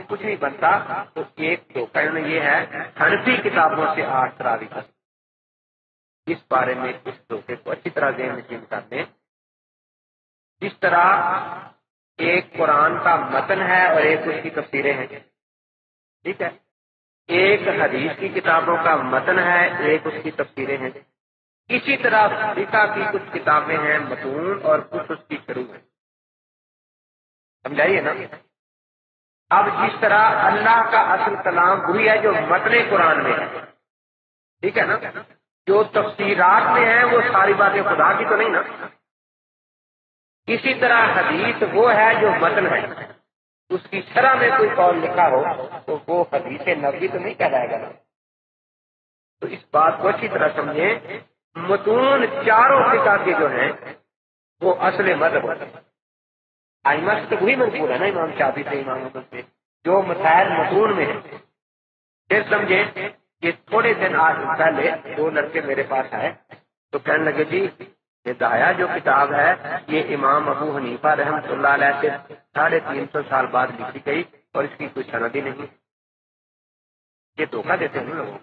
کچھ نہیں بنتا، تو ایک دھوکہ یہ ہے حنفی کتابوں سے 8 تراویح کا۔ اس بارے میں اس دھوکے کو اچھی طرح ذہن نشین کر لیں۔ جس طرح ایک قرآن کا متن ہے اور ایک اس کی تفسیریں ہیں، ٹھیک ہے، ایک حدیث کی کتابوں کا متن ہے، ایک اس کی تفسیریں ہیں، اسی طرح فقہ کی کچھ کتابیں ہیں متون اور کچھ اس کی شروع ہیں، سمجھائیے نا۔ اب جس طرح اللہ کا اصل کلام وہی ہے جو متن قرآن میں ہے، ٹھیک ہے نا، جو تفسیرات میں ہیں وہ ساری باتیں خدا کی تو نہیں نا۔ اسی طرح حدیث وہ ہے جو متن ہے، اس کی شرح میں کوئی قول لکھا ہو تو وہ حدیث نبوی تو نہیں کہلائے گا نا۔ تو اس بات کو اچھی طرح سمجھیں، متون چاروں فقہ کے جو ہیں وہ اصل مذہب ہوتے ہیں۔ ائمہ سے وہی منقول ہے نا، امام شافعی سے، امام احمد سے، جو مسائل متون میں ہیں۔ پھر سمجھے کہ تھوڑے دن آج پہلے 2 لڑکے میرے پاس آئے تو کہنے لگے جی ہدایہ جو کتاب ہے یہ امام ابو حنیفہ رحمۃ اللہ علیہ سے 350 سال بعد لکھی گئی اور اس کی کوئی سند ہی نہیں۔ یہ دھوکہ دیتے ہیں لوگوں۔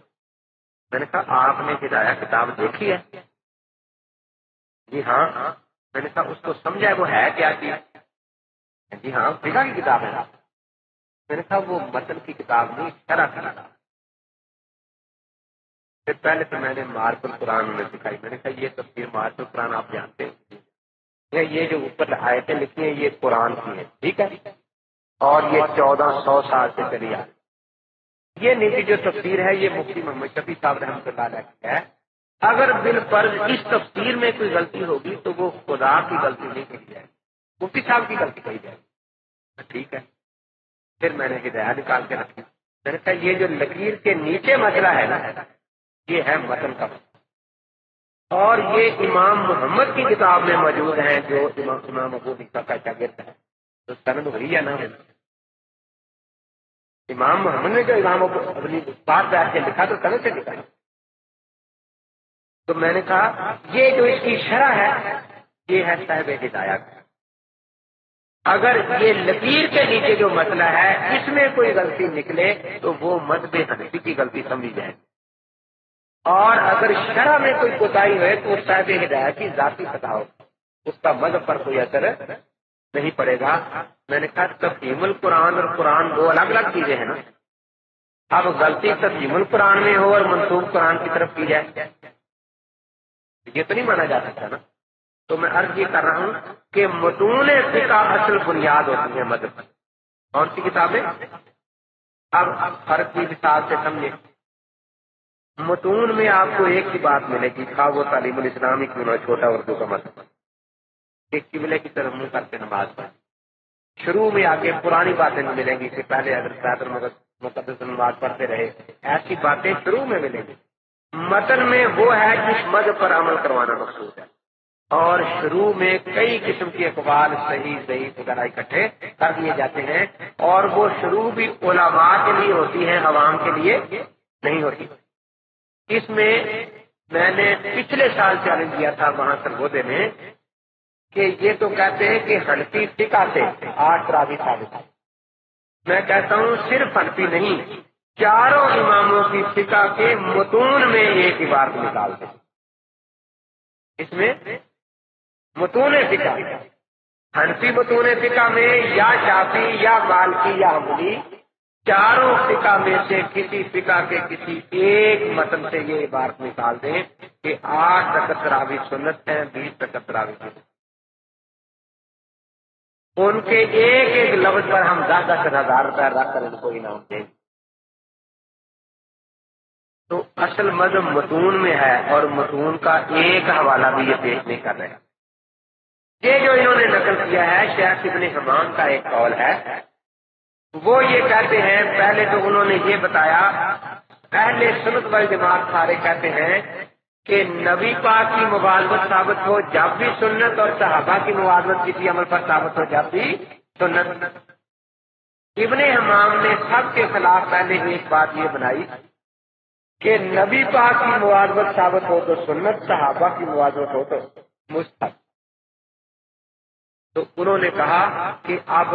میں نے کہا آپ نے ہدایہ کتاب دیکھی ہے؟ جی ہاں۔ میں نے کہا اس کو سمجھا ہے وہ ہے کیا چیز؟ جی ہاں فقہ کی کتاب ہے۔ میں نے کہا وہ متن کی کتاب نہیں، شرح کی کتاب۔ پھر پہلے تو میں نے معرف القرآن میں دکھائی، میں نے کہا یہ تفسیر معرف القرآن آپ جانتے ہیں، یہ جو اوپر آیتیں لکھی ہیں یہ قرآن کی ہیں، ٹھیک ہے، اور یہ 1400 سال سے چلی آ رہی۔ یہ نیچے جو تفسیر ہے یہ مفتی محمد شفیع صاحب رحمۃ اللہ علیہ کی ہے۔ اگر بالفرض اس تفسیر میں کوئی غلطی ہوگی تو وہ خدا کی غلطی نہیں کہی جائے، مفتی صاحب کی غلطی کہی جائے، ٹھیک ہے۔ پھر میں نے ہدایہ نکال کے رکھی، میں نے کہا یہ جو لکیر کے نیچے مسئلہ ہے نا یہ ہے متن کا مسئلہ، اور یہ امام محمد کی کتاب میں موجود ہیں جو امام ابو حنیفہ کا شاگرد ہے، تو سند وہی ہے نا۔ امام محمد نے جو امام اپنی بات بیٹھ کے لکھا تو سند سے لکھا۔ تو میں نے کہا یہ جو اس کی شرح ہے یہ ہے صاحب ہدایہ کا۔ اگر یہ لکیر کے نیچے جو مسئلہ ہے اس میں کوئی غلطی نکلے تو وہ مذہب حنفی کی غلطی سمجھی جائے، اور اگر شرح میں کوئی کوتاہی ہوئے تو صاحب ہدایت کی ذاتی خطا ہو، اس کا مذہب پر کوئی اثر نہیں پڑے گا۔ میں نے کہا تفہیم القرآن اور قرآن دو الگ الگ چیزیں ہیں نا۔ اب غلطی تفہیم القرآن میں ہو اور منسوب قرآن کی طرف کی جائے یہ تو نہیں مانا جا سکتا نا۔ تو میں عرض یہ کر رہا ہوں کہ متون فقہ اصل بنیاد ہوتی ہے مذہب۔ کون سی کتابیں؟ اب فرق کی مثال سے سمجھے، متون میں آپ کو ایک ہی بات ملے گی، خواہ وہ تعلیم الاسلامی کیوں نہ چھوٹا اردو کا مطلب، ایک قبلے کی طرف منہ کر کے نماز پڑھ۔ شروع میں آگے پرانی باتیں ملیں گی کہ پہلے اگر صدر مقدس نماز پڑھتے رہے، ایسی باتیں شروع میں ملیں گی۔ متن میں وہ ہے جس مذہب پر عمل کروانا مقصود ہے، اور شروع میں کئی قسم کے اقوال صحیح ضعیف وغیرہ اکٹھے کر دیے جاتے ہیں، اور وہ شروع بھی علماء کے لیے ہوتی ہیں، عوام کے لیے نہیں ہوتی۔ اس میں میں نے پچھلے سال چیلنج کیا تھا وہاں سرگودے میں کہ یہ تو کہتے ہیں کہ حنفی فقہ سے 8 تراویح ثابت ہے۔ میں کہتا ہوں صرف حنفی نہیں، چاروں اماموں کی فقہ کے متون میں ایک عبارت نکال دیں۔ اس میں متون فقہ، حنفی متون فقہ میں یا شافعی یا مالکی یا حنبلی، چاروں فقہ میں سے کسی فقہ کے کسی ایک متن سے یہ عبارت نکال دیں کہ 8 رکعت تراویح سنت ہیں، 20 رکعت تراویح سنت۔ ان کے ایک ایک لفظ پر ہم 10,000 روپے رکھ کر ان کو انعام دیں۔ تو اصل مذہب متون میں ہے، اور متون کا ایک حوالہ بھی یہ پیش نہیں کر رہے۔ یہ جو انہوں نے نقل کیا ہے شیخ ابن حمام کا ایک قول ہے، وہ یہ کہتے ہیں، پہلے تو انہوں نے یہ بتایا، اہل سنت والجماعت سارے کہتے ہیں کہ نبی پاک کی موالبت ثابت ہو جب بھی سنت، اور صحابہ کی موالبت کسی عمل پر ثابت ہو جب بھی سنت۔ ابن حمام نے سب کے خلاف پہلے ایک بات یہ بنائی کہ نبی پاک کی موالبت ثابت ہو تو سنت، صحابہ کی موالبت ہو تو مستحب۔ تو انہوں نے کہا کہ اب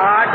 8